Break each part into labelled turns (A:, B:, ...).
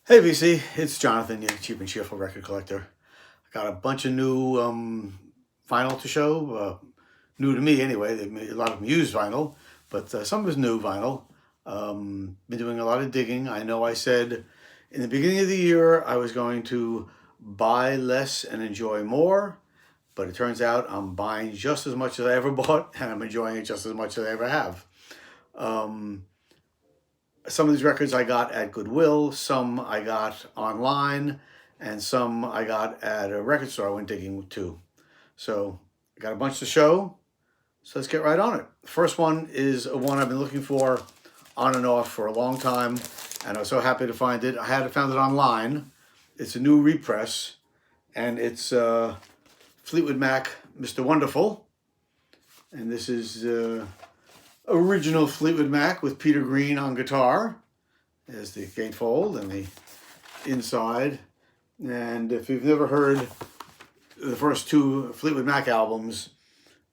A: Hey VC, it's Jonathan, your cheap and cheerful record collector. I got a bunch of new vinyl to show, new to me anyway. They made a lot of them used vinyl, but some is new vinyl. Been doing a lot of digging. I know I said in the beginning of the year I was going to buy less and enjoy more, but it turns out I'm buying just as much as I ever bought, and I'm enjoying it just as much as I ever have. Um, some of these records I got at Goodwill, some I got online, and some I got at a record store I went digging to. So I got a bunch to show. So let's get right on it. The first one is one I've been looking for on and off for a long time, and I was so happy to find it. I had found it online. It's a new repress, and it's Fleetwood Mac, Mr. Wonderful. And this is original Fleetwood Mac with Peter Green on guitar. There's the gatefold and the inside. And if you've never heard the first two Fleetwood Mac albums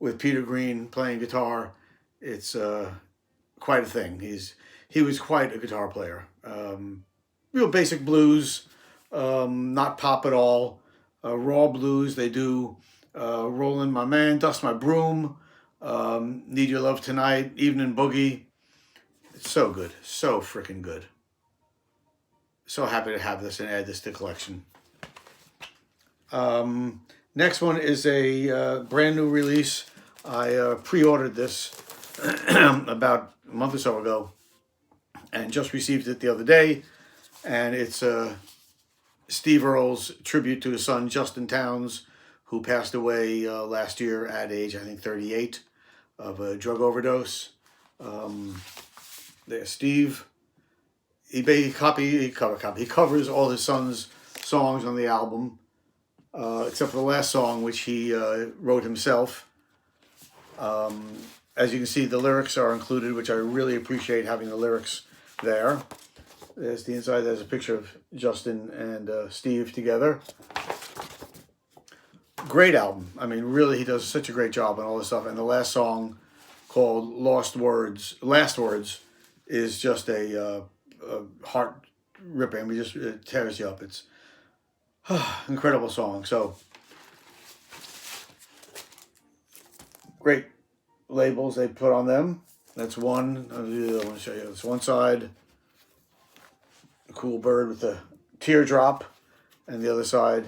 A: with Peter Green playing guitar, it's quite a thing. He was quite a guitar player. Real basic blues, not pop at all. Raw blues. They do Rollin' My Man, Dust My Broom, Need Your Love Tonight, Evening Boogie. It's so good. So freaking good. So happy to have this and add this to the collection. Next one is a brand new release. I pre-ordered this about a month or so ago and just received it the other day. And it's Steve Earle's tribute to his son, Justin Townes, who passed away last year at age, I think, 38 of a drug overdose. There's Steve. He covers all his son's songs on the album, except for the last song, which he wrote himself. As you can see, the lyrics are included, which I really appreciate having the lyrics there. There's the inside. There's a picture of Justin and Steve together. Great album. I mean, really, he does such a great job on all this stuff. And the last song, called Last Words, is just a heart ripping. I mean, it tears you up. It's incredible song. So great labels they put on them. That's one. I want to show you. It's one side, a cool bird with a teardrop, and the other side,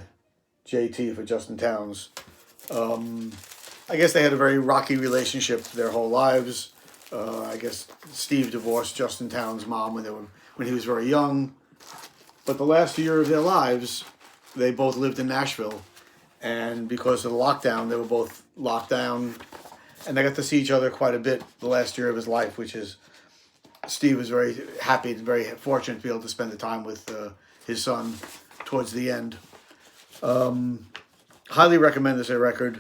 A: JT for Justin Townes. I guess they had a very rocky relationship their whole lives. I guess Steve divorced Justin Townes' mom when he was very young. But the last year of their lives, they both lived in Nashville. And because of the lockdown, they were both locked down. And they got to see each other quite a bit the last year of his life, which is, Steve was very happy and very fortunate to be able to spend the time with his son towards the end. Highly recommend this record.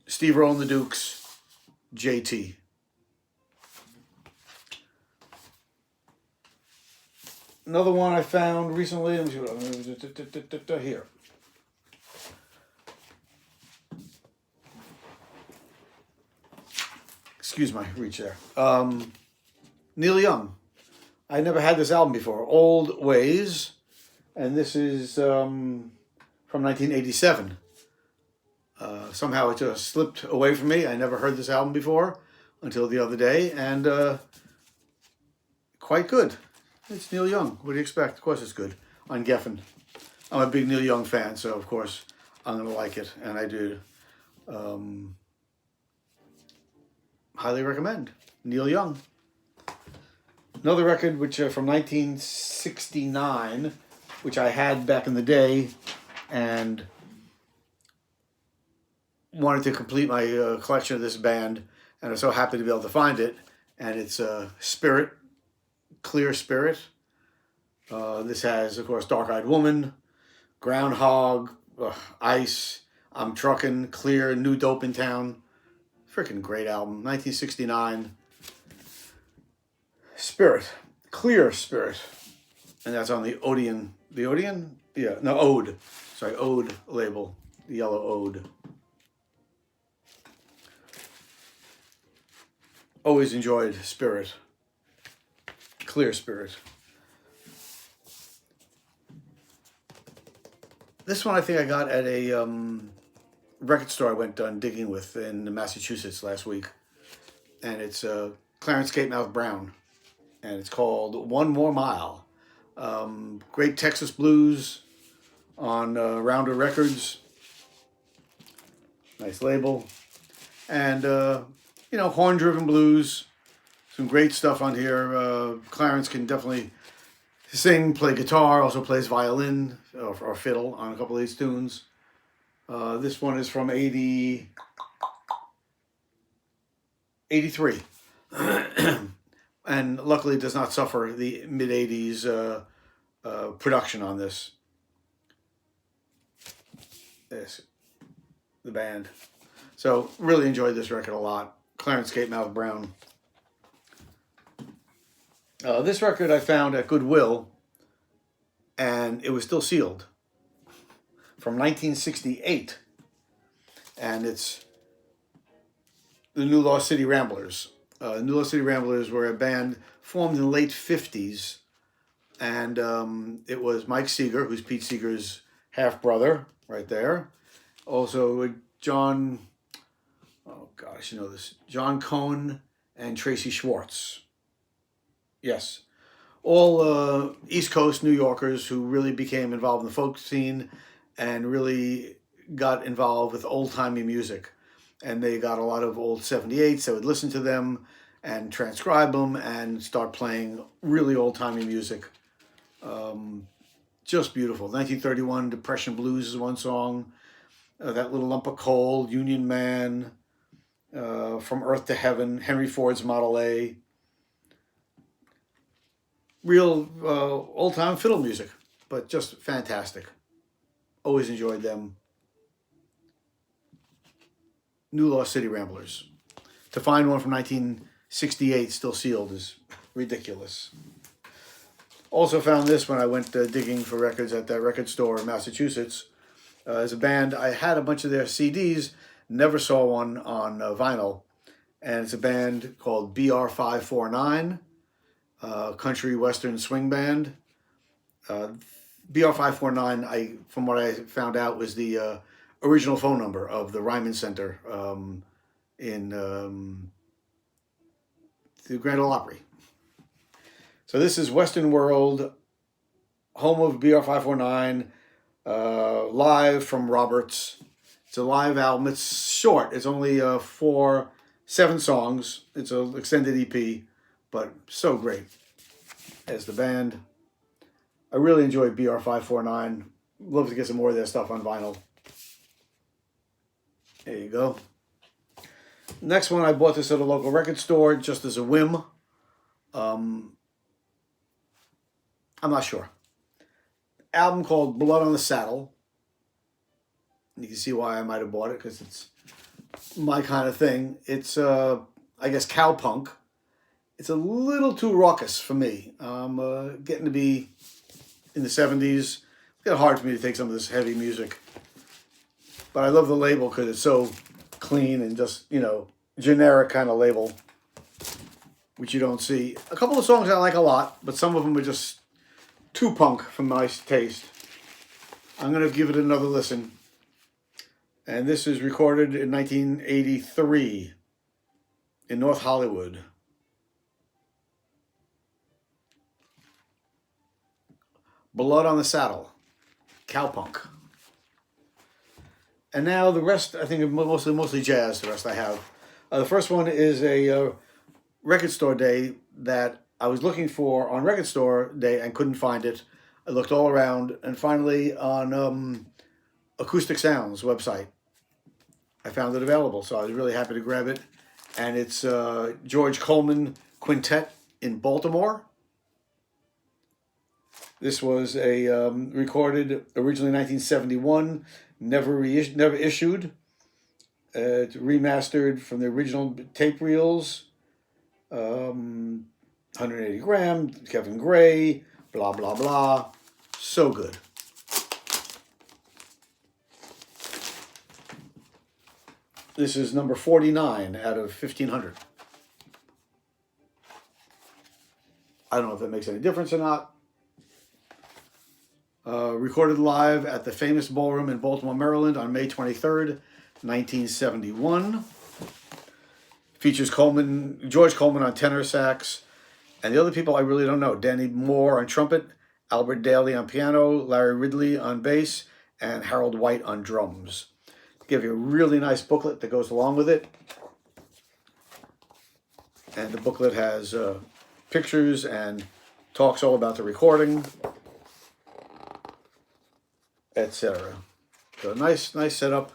A: Steve Earle and the Dukes, JT. Another one I found recently. Let me see what I'm here. Excuse my reach there. Neil Young. I never had this album before. Old Ways. And this is from 1987. Somehow it just slipped away from me. I never heard this album before until the other day. And quite good. It's Neil Young. What do you expect? Of course it's good. On Geffen. I'm a big Neil Young fan, so of course I'm going to like it. And I do. Highly recommend. Neil Young. Another record which from 1969, which I had back in the day and wanted to complete my collection of this band, and I was so happy to be able to find it. And it's Spirit, Clear Spirit. This has, of course, Dark Eyed Woman, Groundhog, Ice, I'm Truckin', Clear, New Dope in Town. Freaking great album. 1969. Spirit. Clear Spirit. And that's on the Odeon. The Odeon? Yeah, no, Ode. Sorry, Ode label. The yellow Ode. Always enjoyed Spirit. Clear Spirit. This one I think I got at a record store I went digging with in Massachusetts last week. And it's Clarence Gatemouth Brown. And it's called One More Mile. Great Texas blues on Rounder Records. Nice label. And, horn-driven blues. Some great stuff on here. Clarence can definitely sing, play guitar, also plays violin or fiddle on a couple of these tunes. This one is from 83. And luckily does not suffer the mid-80s production on this. The band. So really enjoyed this record a lot. Clarence Gatemouth Brown. This record I found at Goodwill, and it was still sealed, from 1968. And it's the New Lost City Ramblers. New Lost City Ramblers were a band formed in the late 50s. And it was Mike Seeger, who's Pete Seeger's half-brother, right there. Also John Cohen and Tracy Schwartz. Yes. All East Coast New Yorkers who really became involved in the folk scene and really got involved with old-timey music. And they got a lot of old 78s. They would listen to them and transcribe them and start playing really old-timey music. Just beautiful. 1931, Depression Blues is one song. That Little Lump of Coal, Union Man, From Earth to Heaven, Henry Ford's Model A. Real old-time fiddle music, but just fantastic. Always enjoyed them. New Lost City Ramblers. To find one from 1968 still sealed is ridiculous. Also found this when I went digging for records at that record store in Massachusetts. As a band, I had a bunch of their CDs, never saw one on vinyl. And it's a band called BR549, country western swing band. BR549, from what I found out, was the original phone number of the Ryman Center in the Grand Ole Opry. So this is Western World, home of BR549, live from Roberts. It's a live album. It's short. It's only 7 songs. It's an extended EP, but so great as the band. I really enjoyed BR549. Love to get some more of their stuff on vinyl. There you go. Next one, I bought this at a local record store just as a whim. I'm not sure. Album called Blood on the Saddle. You can see why I might have bought it, because it's my kind of thing. It's, I guess, cowpunk. It's a little too raucous for me. I'm getting to be in the 70s. It's got hard for me to take some of this heavy music. But I love the label because it's so clean and just, generic kind of label, which you don't see. A couple of songs I like a lot, but some of them are just too punk for my taste. I'm going to give it another listen. And this is recorded in 1983 in North Hollywood. Blood on the Saddle, cowpunk. And now the rest, I think, mostly jazz, the rest I have. The first one is a record store day that I was looking for on Record Store Day and couldn't find it. I looked all around, and finally on Acoustic Sounds website, I found it available. So I was really happy to grab it. And it's George Coleman Quintet in Baltimore. This was a recorded originally 1971, never issued. It's remastered from the original tape reels. 180 gram, Kevin Gray, blah, blah, blah. So good. This is number 49 out of 1,500. I don't know if that makes any difference or not. Recorded live at the famous ballroom in Baltimore, Maryland on May 23rd, 1971. Features George Coleman on tenor sax, and the other people I really don't know. Danny Moore on trumpet, Albert Daly on piano, Larry Ridley on bass, and Harold White on drums. Give you a really nice booklet that goes along with it. And the booklet has pictures and talks all about the recording, etc. So nice setup.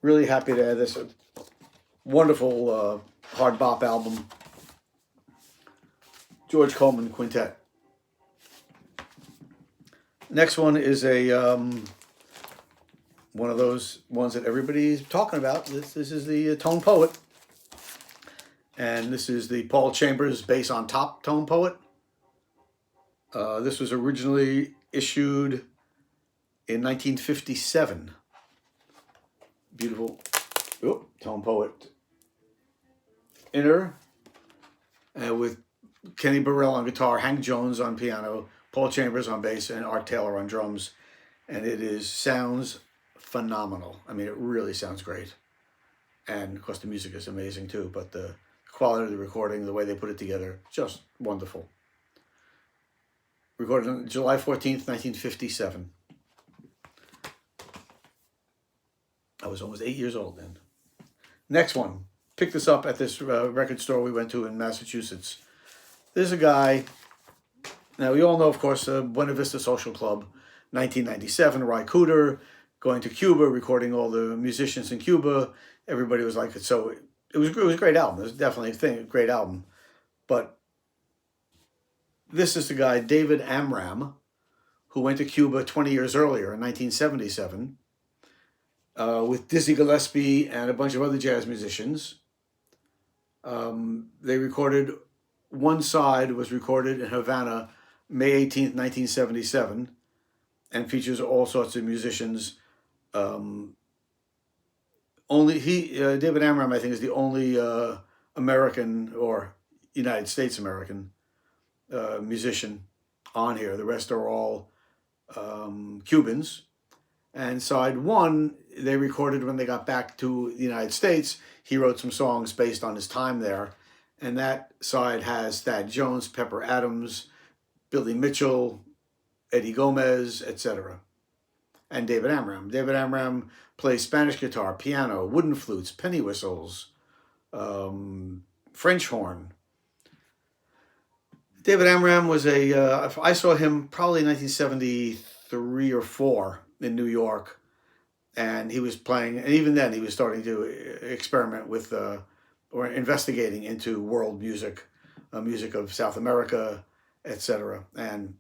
A: Really happy to have this wonderful hard bop album. George Coleman Quintet. Next one is a one of those ones that everybody's talking about. This is the Tone Poet. And this is the Paul Chambers Bass on Top Tone Poet. This was originally issued in 1957. Beautiful Tone Poet inner. With Kenny Burrell on guitar, Hank Jones on piano, Paul Chambers on bass, and Art Taylor on drums. And it sounds phenomenal. I mean, it really sounds great. And of course the music is amazing too, but the quality of the recording, the way they put it together, just wonderful. Recorded on July 14th, 1957. I was almost 8 years old then. Next one. Picked this up at this record store we went to in Massachusetts. There's a guy, now we all know, of course, Buena Vista Social Club, 1997, Ry Cooder, going to Cuba, recording all the musicians in Cuba. Everybody was like, so it was a great album. It was definitely a great album. But this is the guy, David Amram, who went to Cuba 20 years earlier in 1977 with Dizzy Gillespie and a bunch of other jazz musicians. They recorded, one side was recorded in Havana, May 18th, 1977, and features all sorts of musicians. David Amram, I think, is the only American or United States American musician on here. The rest are all Cubans. And side one, they recorded when they got back to the United States. He wrote some songs based on his time there. And that side has Thad Jones, Pepper Adams, Billy Mitchell, Eddie Gomez, etc. And David Amram. David Amram plays Spanish guitar, piano, wooden flutes, penny whistles, French horn. David Amram was I saw him probably in 1973 or 4 in New York. And he was playing, and even then he was starting to experiment with, or investigating into world music, music of South America, etc. And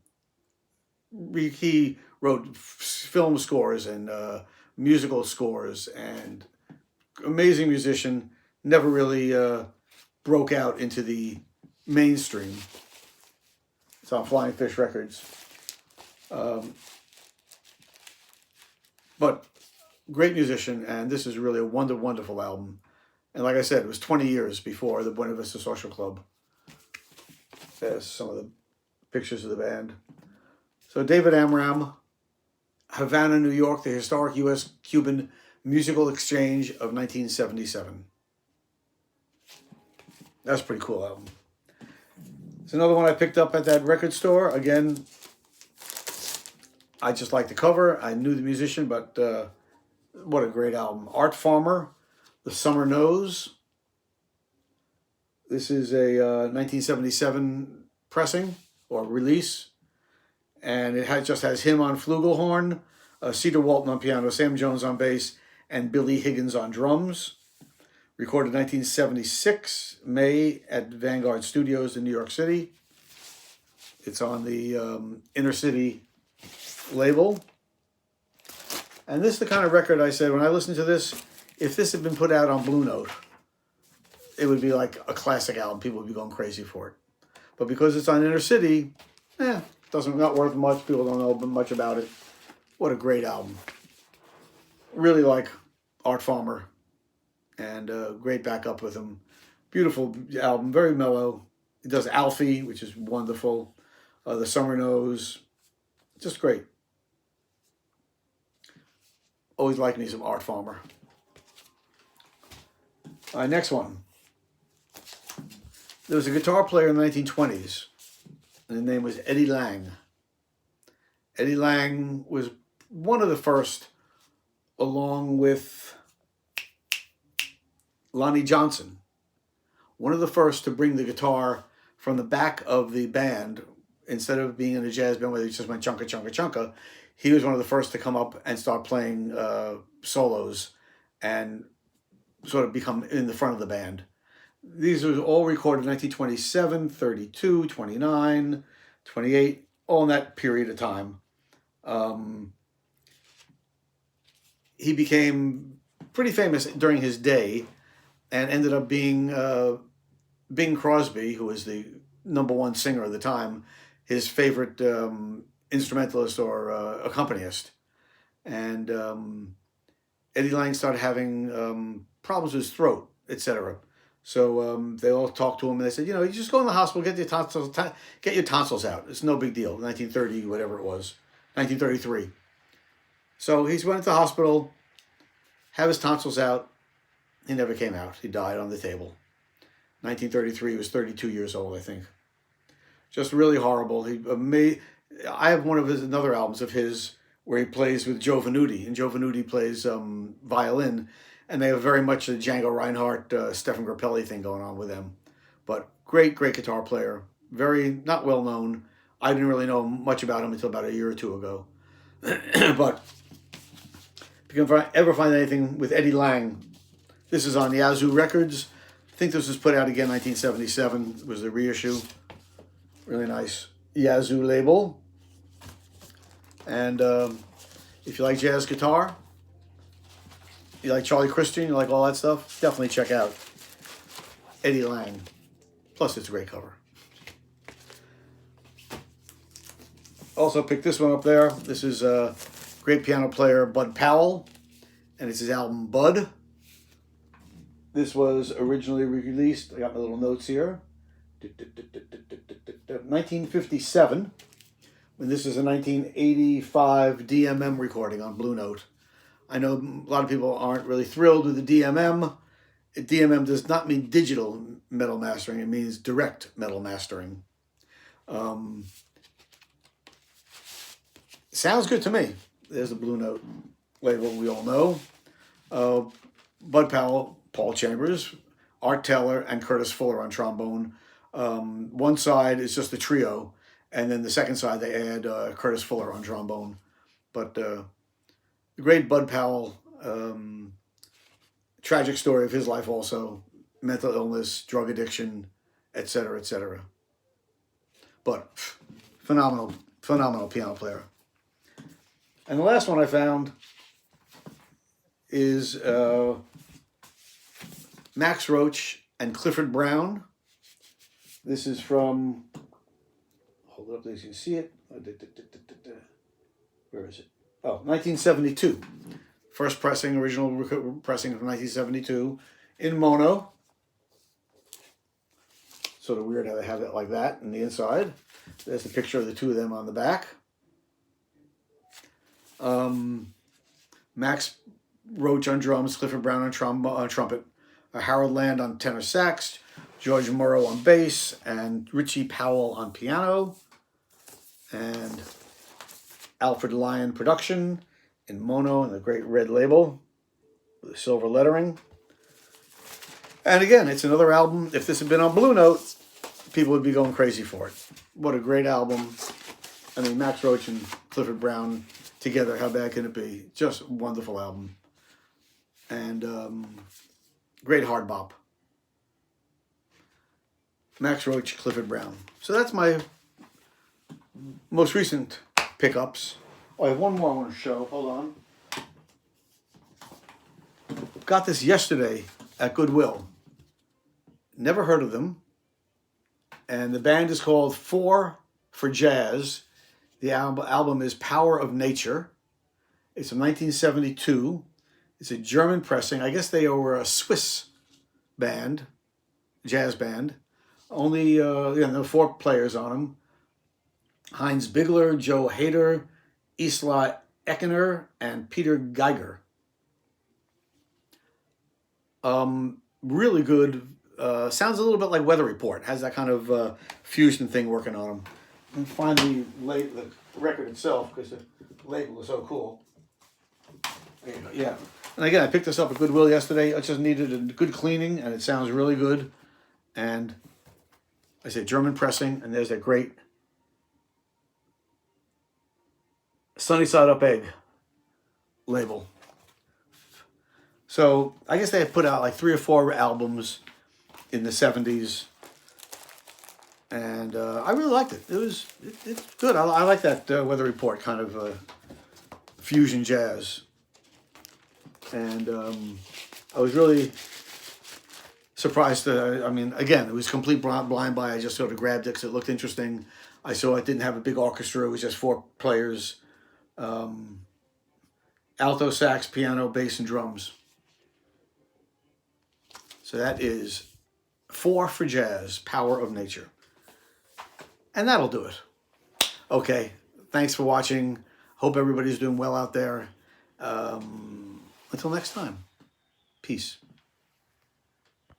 A: he wrote film scores and musical scores, and amazing musician, never really broke out into the mainstream. It's on Flying Fish Records. But great musician, and this is really a wonderful album. And like I said, it was 20 years before the Buena Vista Social Club. There's some of the pictures of the band. So David Amram, Havana, New York, the historic U.S.-Cuban musical exchange of 1977. That's a pretty cool album. It's another one I picked up at that record store. Again, I just like the cover. I knew the musician, but what a great album. Art Farmer, The Summer Knows. This is a 1977 pressing or release. And it just has him on flugelhorn, Cedar Walton on piano, Sam Jones on bass, and Billy Higgins on drums. Recorded 1976, May, at Vanguard Studios in New York City. It's on the Inner City label. And this is the kind of record I said, when I listened to this, if this had been put out on Blue Note, it would be like a classic album. People would be going crazy for it. But because it's on Inner City, not worth much. People don't know much about it. What a great album. Really like Art Farmer. And great backup with him. Beautiful album, very mellow. He does Alfie, which is wonderful. The Summer Nose, just great. Always like me some Art Farmer. All right, next one. There was a guitar player in the 1920s, and his name was Eddie Lang. Eddie Lang was one of the first, along with Lonnie Johnson, one of the first to bring the guitar from the back of the band. Instead of being in a jazz band where they just went chunka, chunka, chunka, he was one of the first to come up and start playing solos and sort of become in the front of the band. These were all recorded in 1927, 32, 29, 28, all in that period of time. He became pretty famous during his day and ended up being Bing Crosby, who was the #1 singer of the time, his favorite instrumentalist or accompanist. And Eddie Lang started having problems with his throat, etc. So they all talked to him and they said, you know, you just go in the hospital, get your tonsils out. It's no big deal. 1930, whatever it was, 1933. So he went to the hospital, had his tonsils out. He never came out. He died on the table. 1933, he was 32 years old, I think. Just really horrible. I have one of his another albums of his where he plays with Joe Venuti, and Joe Venuti plays violin, and they have very much a Django Reinhardt, Stefan Grappelli thing going on with them. But great guitar player. Very not well known. I didn't really know much about him until about a year or two ago. But if you can ever find anything with Eddie Lang, this is on Yazoo Records. I think this was put out again 1977. It was the reissue. Really nice Yazoo label. And if you like jazz guitar, you like Charlie Christian, you like all that stuff, definitely check out Eddie Lang. Plus, it's a great cover. Also picked this one up there. This is a great piano player, Bud Powell, and it's his album Bud. This was originally released, I got my little notes here, 1957, when this is a 1985 DMM recording on Blue Note. I know a lot of people aren't really thrilled with the DMM. DMM does not mean digital metal mastering, it means direct metal mastering. Sounds good to me. There's the Blue Note label we all know. Bud Powell, Paul Chambers, Art Taylor, and Curtis Fuller on trombone. One side is just a trio, and then the second side they add Curtis Fuller on trombone. But the great Bud Powell, tragic story of his life also, mental illness, drug addiction, etc., etc. But phenomenal piano player. And the last one I found is Max Roach and Clifford Brown. This is from, hold it up so you can see it. Where is it? Oh, 1972. First pressing, original pressing from 1972 in mono. Sort of weird how they have it like that in the inside. There's the picture of the two of them on the back. Max Roach on drums, Clifford Brown on trumpet, Harold Land on tenor sax, George Morrow on bass, and Richie Powell on piano, and Alfred Lyon production in mono and the great red label with the silver lettering. And again, it's another album. If this had been on Blue Note, people would be going crazy for it. What a great album. I mean, Max Roach and Clifford Brown together, how bad can it be? Just a wonderful album. And great hard bop. Max Roach, Clifford Brown. So that's my most recent pickups. Oh, I have one more I want to show. Hold on. Got this yesterday at Goodwill. Never heard of them. And the band is called 4 for Jazz. The album is Power of Nature. It's from 1972. It's a German pressing. I guess they were a Swiss band, jazz band. Only, there were 4 players on them. Heinz Bigler, Joe Hader, Isla Eckener, and Peter Geiger. Really good. Sounds a little bit like Weather Report. Has that kind of fusion thing working on them. And finally, the record itself, because the label is so cool. There you go. Yeah. And again, I picked this up at Goodwill yesterday. I just needed a good cleaning, and it sounds really good. And I say German pressing, and there's that great Sunny Side Up Egg label. So I guess they had put out like 3 or 4 albums in the 70s, and I really liked it. It's good. I like that Weather Report kind of fusion jazz, and I was really surprised. I mean, again, it was complete blind buy. I just sort of grabbed it because it looked interesting. I saw it didn't have a big orchestra. It was just 4 players, alto sax, piano, bass, and drums. So that is 4 for Jazz, Power of Nature. And that'll do it. Okay, thanks for watching. Hope everybody's doing well out there. Until next time, peace.